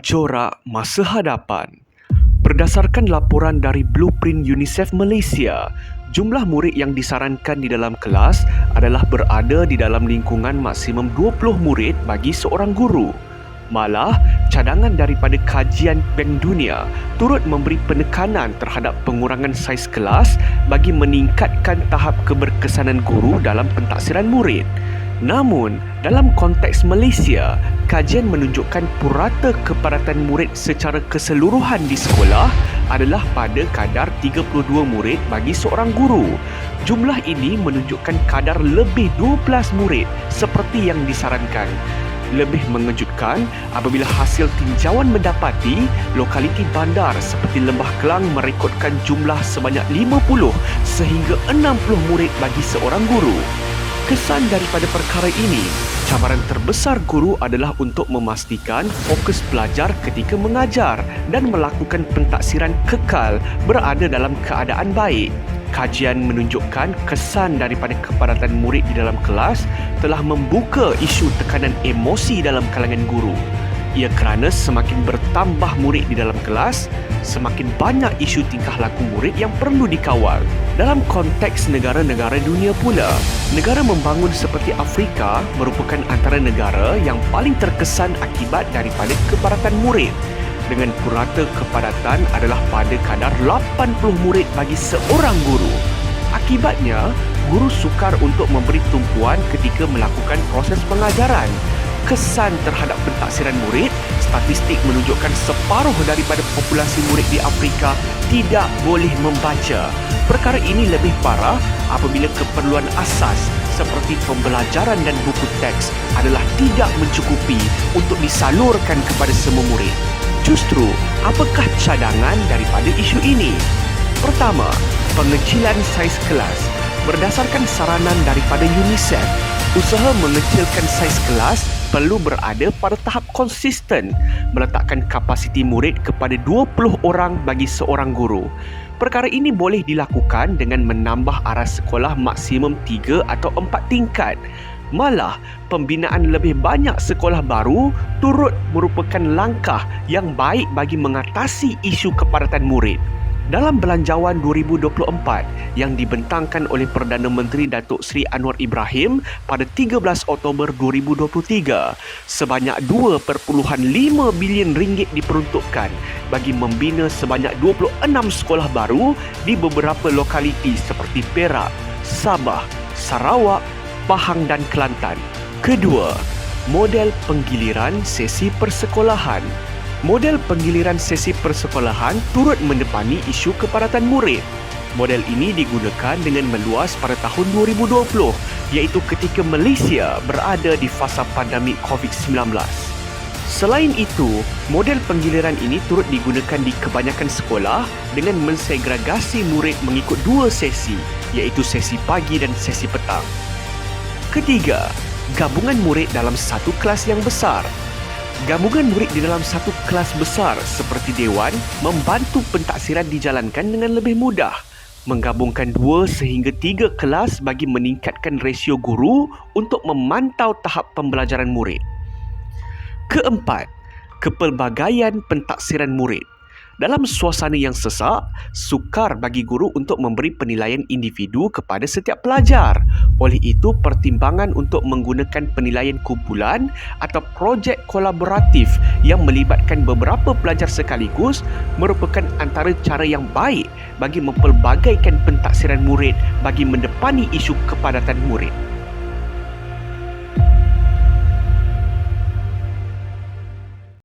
Corak masa hadapan. Berdasarkan laporan dari Blueprint UNICEF Malaysia, jumlah murid yang disarankan di dalam kelas adalah berada di dalam lingkungan maksimum 20 murid bagi seorang guru. Malah, cadangan daripada kajian Bank Dunia turut memberi penekanan terhadap pengurangan saiz kelas bagi meningkatkan tahap keberkesanan guru dalam pentaksiran murid. Namun, dalam konteks Malaysia, kajian menunjukkan purata kepadatan murid secara keseluruhan di sekolah adalah pada kadar 32 murid bagi seorang guru. Jumlah ini menunjukkan kadar lebih 12 murid seperti yang disarankan. Lebih mengejutkan apabila hasil tinjauan mendapati lokaliti bandar seperti Lembah Kelang merekodkan jumlah sebanyak 50 sehingga 60 murid bagi seorang guru. Kesan daripada perkara ini, cabaran terbesar guru adalah untuk memastikan fokus pelajar ketika mengajar dan melakukan pentaksiran kekal berada dalam keadaan baik. Kajian menunjukkan kesan daripada kepadatan murid di dalam kelas telah membuka isu tekanan emosi dalam kalangan guru. Ia kerana semakin bertambah murid di dalam kelas, semakin banyak isu tingkah laku murid yang perlu dikawal. Dalam konteks negara-negara dunia pula, negara membangun seperti Afrika merupakan antara negara yang paling terkesan akibat daripada kepadatan murid. Dengan purata kepadatan adalah pada kadar 80 murid bagi seorang guru. Akibatnya, guru sukar untuk memberi tumpuan ketika melakukan proses pengajaran. Kesan terhadap pentaksiran murid, statistik menunjukkan separuh daripada populasi murid di Afrika tidak boleh membaca. Perkara ini lebih parah apabila keperluan asas seperti pembelajaran dan buku teks adalah tidak mencukupi untuk disalurkan kepada semua murid. Justru, apakah cadangan daripada isu ini? Pertama, pengecilan saiz kelas. Berdasarkan saranan daripada UNICEF, usaha mengecilkan saiz kelas perlu berada pada tahap konsisten, meletakkan kapasiti murid kepada 20 orang bagi seorang guru. Perkara ini boleh dilakukan dengan menambah aras sekolah maksimum 3 atau 4 tingkat. Malah, pembinaan lebih banyak sekolah baru turut merupakan langkah yang baik bagi mengatasi isu kepadatan murid. Dalam Belanjawan 2024 yang dibentangkan oleh Perdana Menteri Datuk Seri Anwar Ibrahim pada 13 Oktober 2023, sebanyak 2.5 bilion ringgit diperuntukkan bagi membina sebanyak 26 sekolah baru di beberapa lokaliti seperti Perak, Sabah, Sarawak, Pahang dan Kelantan. Kedua, model penggiliran sesi persekolahan. Model penggiliran sesi persekolahan turut mendepani isu kepadatan murid. Model ini digunakan dengan meluas pada tahun 2020, iaitu ketika Malaysia berada di fasa pandemik COVID-19. Selain itu, model penggiliran ini turut digunakan di kebanyakan sekolah dengan mensegregasi murid mengikut dua sesi, iaitu sesi pagi dan sesi petang. Ketiga, gabungan murid dalam satu kelas yang besar. Gabungan murid di dalam satu kelas besar seperti dewan membantu pentaksiran dijalankan dengan lebih mudah. Menggabungkan 2 sehingga 3 kelas bagi meningkatkan rasio guru untuk memantau tahap pembelajaran murid. Keempat, kepelbagaian pentaksiran murid. Dalam suasana yang sesak, sukar bagi guru untuk memberi penilaian individu kepada setiap pelajar. Oleh itu, pertimbangan untuk menggunakan penilaian kumpulan atau projek kolaboratif yang melibatkan beberapa pelajar sekaligus merupakan antara cara yang baik bagi mempelbagaikan pentaksiran murid bagi mendepani isu kepadatan murid.